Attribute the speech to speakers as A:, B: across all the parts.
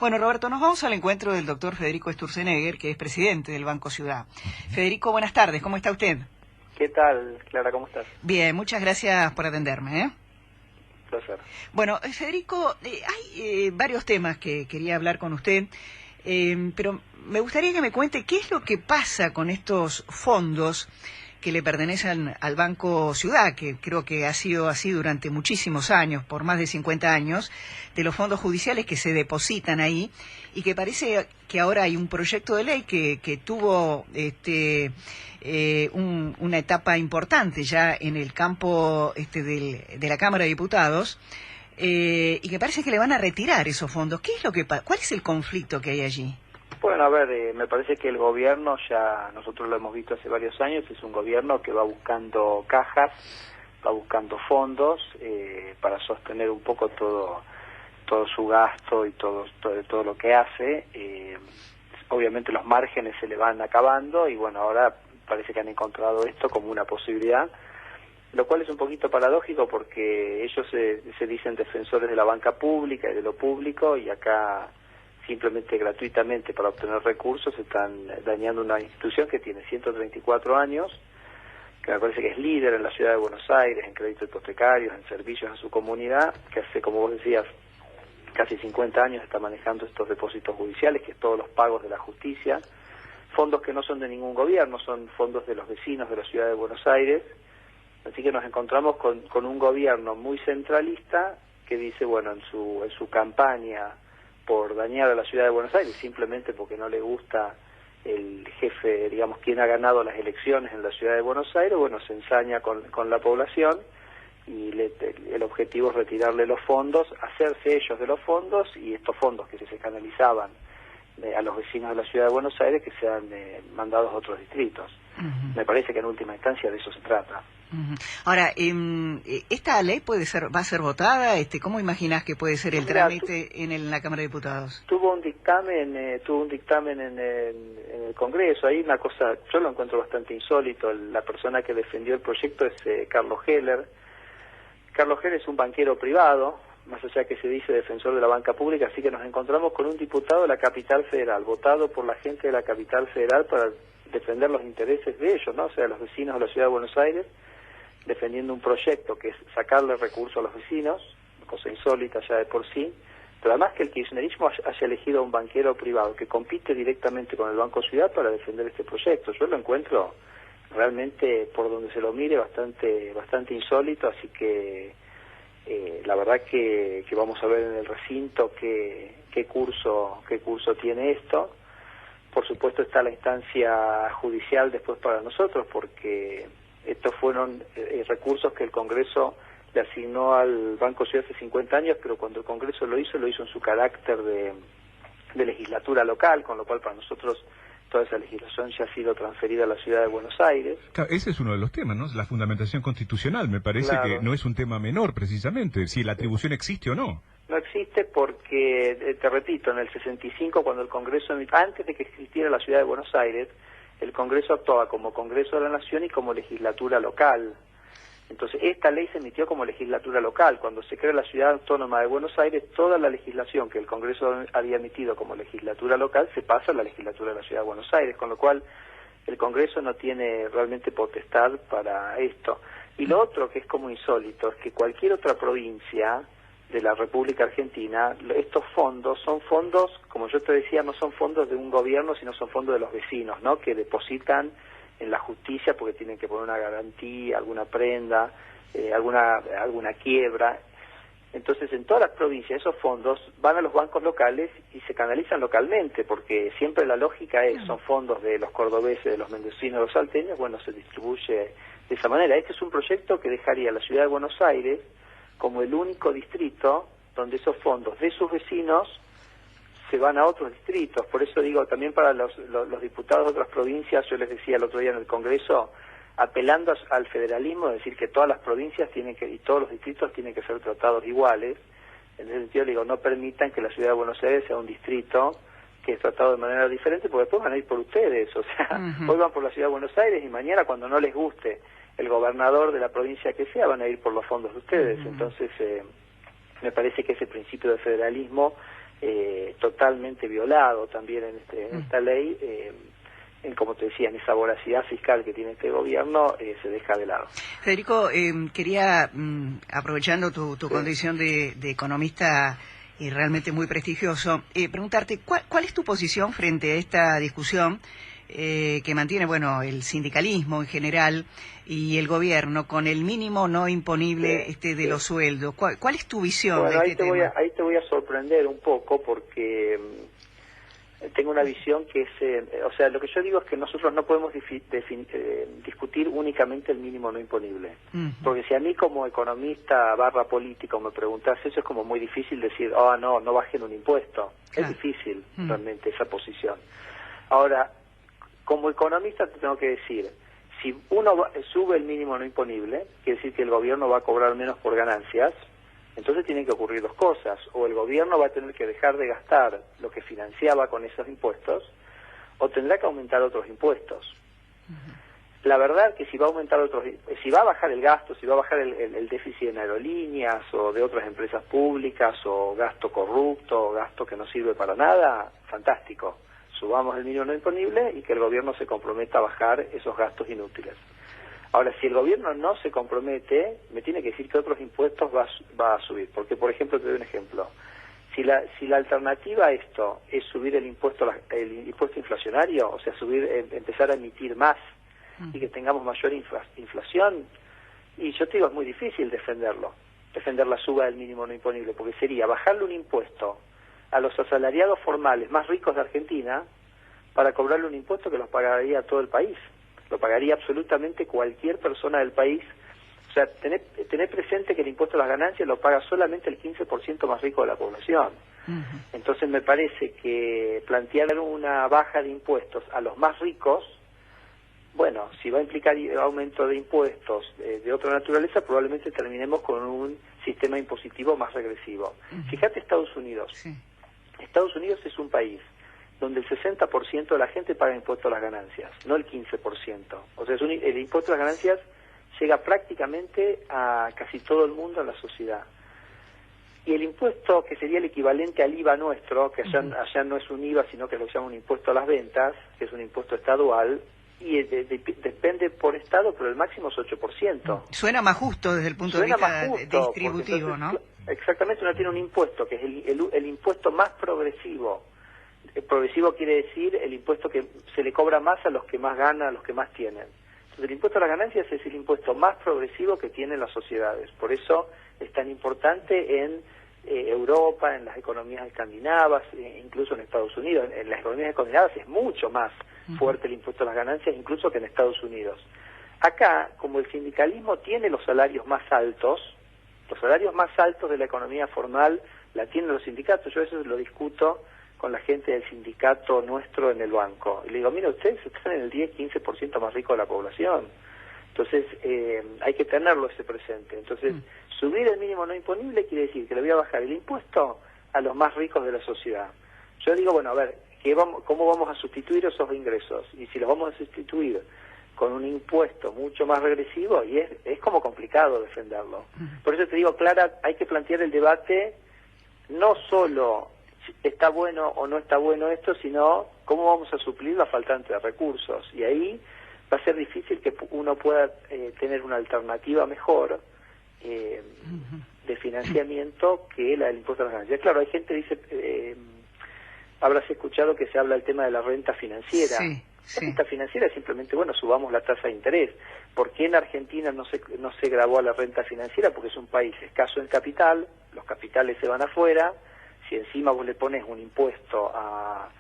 A: Bueno, Roberto, nos vamos al encuentro del doctor Federico Sturzenegger, que es presidente del Banco Ciudad. Federico, buenas tardes, ¿cómo está usted?
B: ¿Qué tal, Clara? ¿Cómo estás?
A: Bien, muchas gracias por atenderme.
B: Placer.
A: Bueno, Federico, hay varios temas que quería hablar con usted, pero me gustaría que me cuente qué es lo que pasa con estos fondos que le pertenecen al Banco Ciudad, que creo que ha sido así durante muchísimos años, por más de 50 años, de los fondos judiciales que se depositan ahí, y que parece que ahora hay un proyecto de ley que tuvo una etapa importante ya en el campo de la Cámara de Diputados, y que parece que le van a retirar esos fondos. ¿Qué es lo que ¿Cuál es el conflicto que hay allí?
B: Bueno, a ver, me parece que el gobierno, ya nosotros lo hemos visto hace varios años, es un gobierno que va buscando cajas, va buscando fondos para sostener un poco todo su gasto y todo lo que hace. Obviamente los márgenes se le van acabando y bueno, ahora parece que han encontrado esto como una posibilidad, lo cual es un poquito paradójico porque ellos se dicen defensores de la banca pública y de lo público, y acá simplemente gratuitamente para obtener recursos están dañando una institución que tiene 134 años, que me parece que es líder en la ciudad de Buenos Aires en créditos hipotecarios, en servicios a su comunidad, que hace, como vos decías, casi 50 años está manejando estos depósitos judiciales, que es todos los pagos de la justicia, fondos que no son de ningún gobierno, son fondos de los vecinos de la ciudad de Buenos Aires. Así que nos encontramos con un gobierno muy centralista que dice, bueno, en su campaña por dañar a la ciudad de Buenos Aires, simplemente porque no le gusta el jefe, digamos, quien ha ganado las elecciones en la ciudad de Buenos Aires, bueno, se ensaña con la población y el objetivo es retirarle los fondos, hacerse ellos de los fondos, y estos fondos que se canalizaban a los vecinos de la ciudad de Buenos Aires que sean mandados a otros distritos. Me parece que en última instancia de eso se trata.
A: Ahora, ¿esta ley va a ser votada? ¿Cómo imaginas que puede ser el trámite en la Cámara de Diputados?
B: Tuvo un dictamen en el Congreso. Ahí una cosa, yo lo encuentro bastante insólito. La persona que defendió el proyecto es Carlos Heller. Carlos Heller es un banquero privado, más allá que se dice defensor de la banca pública, así que nos encontramos con un diputado de la Capital Federal, votado por la gente de la Capital Federal para defender los intereses de ellos, ¿no? O sea, los vecinos de la ciudad de Buenos Aires, defendiendo un proyecto que es sacarle recursos a los vecinos, cosa insólita ya de por sí, pero además que el kirchnerismo haya elegido a un banquero privado que compite directamente con el Banco Ciudad para defender este proyecto. Yo lo encuentro realmente, por donde se lo mire, bastante insólito, así que la verdad que vamos a ver en el recinto qué curso tiene esto. Por supuesto está la instancia judicial después para nosotros, porque estos fueron recursos que el Congreso le asignó al Banco Ciudad hace 50 años, pero cuando el Congreso lo hizo en su carácter de legislatura local, con lo cual para nosotros toda esa legislación ya ha sido transferida a la ciudad de Buenos Aires.
C: Claro, ese es uno de los temas, ¿no? La fundamentación constitucional, me parece que no es un tema menor, precisamente, si la atribución existe o no.
B: No existe porque, te repito, en el 65, cuando el Congreso, antes de que existiera la ciudad de Buenos Aires, el Congreso actuaba como Congreso de la Nación y como legislatura local. Entonces, esta ley se emitió como legislatura local. Cuando se crea la Ciudad Autónoma de Buenos Aires, toda la legislación que el Congreso había emitido como legislatura local se pasa a la legislatura de la Ciudad de Buenos Aires, con lo cual el Congreso no tiene realmente potestad para esto. Y lo otro que es como insólito es que cualquier otra provincia de la República Argentina, estos fondos son fondos, como yo te decía, no son fondos de un gobierno, sino son fondos de los vecinos, ¿no? Que depositan en la justicia porque tienen que poner una garantía, alguna prenda, alguna quiebra. Entonces, en todas las provincias esos fondos van a los bancos locales y se canalizan localmente, porque siempre la lógica son fondos de los cordobeses, de los mendocinos, de los salteños, bueno, se distribuye de esa manera. Este es un proyecto que dejaría a la ciudad de Buenos Aires como el único distrito donde esos fondos de sus vecinos se van a otros distritos. Por eso digo, también para los diputados de otras provincias, yo les decía el otro día en el Congreso, apelando al federalismo, es decir, que todas las provincias y todos los distritos tienen que ser tratados iguales. En ese sentido, digo, no permitan que la ciudad de Buenos Aires sea un distrito que es tratado de manera diferente, porque después van a ir por ustedes. O sea, hoy van por la ciudad de Buenos Aires y mañana, cuando no les guste el gobernador de la provincia que sea, van a ir por los fondos de ustedes. Entonces, me parece que ese principio de federalismo totalmente violado también en esta ley, como te decía, en esa voracidad fiscal que tiene este gobierno, se deja de lado.
A: Federico, quería, aprovechando tu condición de economista y realmente muy prestigioso, preguntarte, ¿cuál es tu posición frente a esta discusión que mantiene, bueno, el sindicalismo en general y el gobierno con el mínimo no imponible de los sueldos? ¿Cuál es tu visión de este tema?
B: Ahí te voy a sorprender un poco porque tengo una visión que es, o sea, lo que yo digo es que nosotros no podemos discutir únicamente el mínimo no imponible. Porque si a mí como economista / político me preguntas eso, es como muy difícil decir, no bajen un impuesto. Claro. Es difícil realmente esa posición. Ahora, como economista te tengo que decir, si uno sube el mínimo no imponible, quiere decir que el gobierno va a cobrar menos por ganancias, entonces tienen que ocurrir dos cosas: o el gobierno va a tener que dejar de gastar lo que financiaba con esos impuestos, o tendrá que aumentar otros impuestos. La verdad que si va a bajar el gasto, si va a bajar el déficit en aerolíneas o de otras empresas públicas, o gasto corrupto, o gasto que no sirve para nada, fantástico. Subamos el mínimo no imponible y que el gobierno se comprometa a bajar esos gastos inútiles. Ahora, si el gobierno no se compromete, me tiene que decir que otros impuestos va a subir. Porque, por ejemplo, te doy un ejemplo. Si la alternativa a esto es subir el impuesto inflacionario, o sea, empezar a emitir más y que tengamos mayor inflación, y yo te digo, es muy difícil defender la suba del mínimo no imponible, porque sería bajarle un impuesto a los asalariados formales más ricos de Argentina para cobrarle un impuesto que los pagaría todo el país. Lo pagaría absolutamente cualquier persona del país. O sea, tener presente que el impuesto a las ganancias lo paga solamente el 15% más rico de la población. Entonces me parece que plantear una baja de impuestos a los más ricos, bueno, si va a implicar aumento de impuestos de otra naturaleza, probablemente terminemos con un sistema impositivo más regresivo. Fíjate Estados Unidos. Sí. Estados Unidos es un país donde el 60% de la gente paga impuesto a las ganancias, no el 15%. O sea, el impuesto a las ganancias llega prácticamente a casi todo el mundo en la sociedad. Y el impuesto que sería el equivalente al IVA nuestro, que allá no es un IVA, sino que lo llaman un impuesto a las ventas, que es un impuesto estadual, y depende por estado, pero el máximo es 8%.
A: Suena más justo desde el punto de vista distributivo, ¿no?
B: Exactamente, uno tiene un impuesto que es el impuesto más progresivo. Progresivo quiere decir el impuesto que se le cobra más a los que más ganan, a los que más tienen. Entonces el impuesto a las ganancias es el impuesto más progresivo que tienen las sociedades. Por eso es tan importante en Europa, en las economías escandinavas, incluso en Estados Unidos. En las economías escandinavas es mucho más fuerte el impuesto a las ganancias, incluso que en Estados Unidos. Acá, como el sindicalismo tiene los salarios más altos de la economía formal la tienen los sindicatos. Yo eso lo discuto con la gente del sindicato nuestro en el banco. Y le digo, mira, ustedes están en el 10-15% más rico de la población. Entonces, hay que tenerlo ese presente. Entonces, subir el mínimo no imponible quiere decir que le voy a bajar el impuesto a los más ricos de la sociedad. Yo digo, bueno, a ver, ¿cómo vamos a sustituir esos ingresos? Y si los vamos a sustituir con un impuesto mucho más regresivo, y es como complicado defenderlo. Por eso te digo, Clara, hay que plantear el debate no solo está bueno o no está bueno esto, sino cómo vamos a suplir la faltante de recursos. Y ahí va a ser difícil que uno pueda tener una alternativa mejor de financiamiento que la del impuesto a las ganancias. Claro, hay gente que dice, habrás escuchado que se habla del tema de la renta financiera. Sí. La renta financiera es simplemente, bueno, subamos la tasa de interés. ¿Por qué en Argentina no se grabó a la renta financiera? Porque es un país escaso en capital, los capitales se van afuera. Si encima vos le pones un impuesto a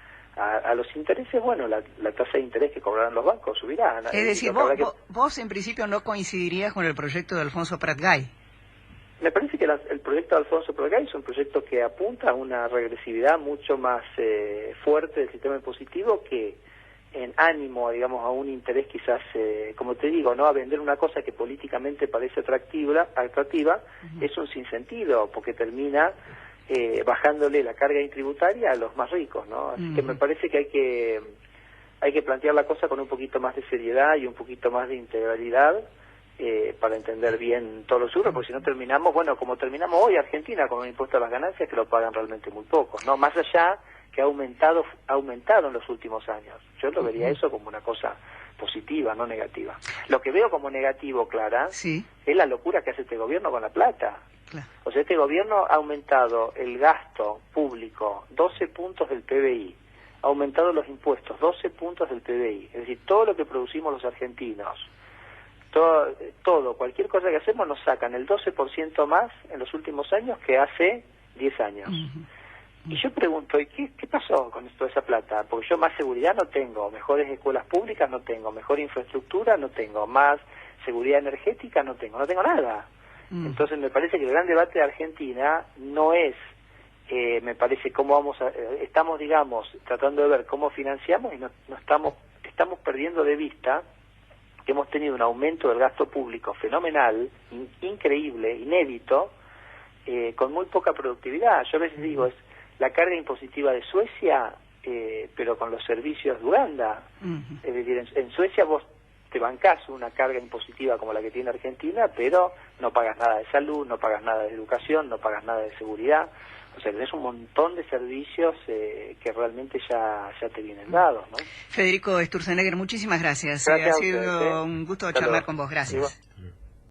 B: los intereses, bueno, la tasa de interés que cobrarán los bancos subirá.
A: Es decir, vos en principio no coincidirías con el proyecto de Alfonso Prat-Gay.
B: Me parece que el proyecto de Alfonso Prat-Gay es un proyecto que apunta a una regresividad mucho más fuerte del sistema impositivo que en ánimo, digamos, a un interés quizás, como te digo, no a vender una cosa que políticamente parece atractiva, es un sinsentido, porque termina bajándole la carga tributaria a los más ricos, ¿no? Así que me parece que hay que plantear la cosa con un poquito más de seriedad y un poquito más de integralidad para entender bien todos los rubros, porque si no terminamos, bueno, como terminamos hoy Argentina con un impuesto a las ganancias que lo pagan realmente muy pocos, ¿no? Más allá que ha aumentado en los últimos años. Yo lo vería eso como una cosa positiva, no negativa. Lo que veo como negativo, Clara,
A: sí,
B: es la locura que hace este gobierno con la plata.
A: claro.
B: O sea, este gobierno ha aumentado el gasto público 12 puntos del PBI, ha aumentado los impuestos 12 puntos del PBI, es decir, todo lo que producimos los argentinos, cualquier cosa que hacemos nos sacan el 12% más en los últimos años que hace 10 años. Y yo pregunto, ¿y qué pasó con toda esa plata? Porque yo más seguridad no tengo, mejores escuelas públicas no tengo, mejor infraestructura no tengo, más seguridad energética no tengo nada. Entonces me parece que el gran debate de Argentina no es, me parece, cómo estamos, digamos, tratando de ver cómo financiamos y no estamos perdiendo de vista que hemos tenido un aumento del gasto público fenomenal, increíble, inédito, con muy poca productividad. Yo a veces digo, es la carga impositiva de Suecia, pero con los servicios de Uganda. Es decir, en Suecia vos te bancás una carga impositiva como la que tiene Argentina, pero no pagas nada de salud, no pagas nada de educación, no pagas nada de seguridad. O sea, tenés un montón de servicios que realmente ya te vienen dados, ¿no?
A: Federico Sturzenegger, muchísimas gracias.
B: Gracias
A: Ha sido un gusto charlar con vos. Gracias.
B: Igual.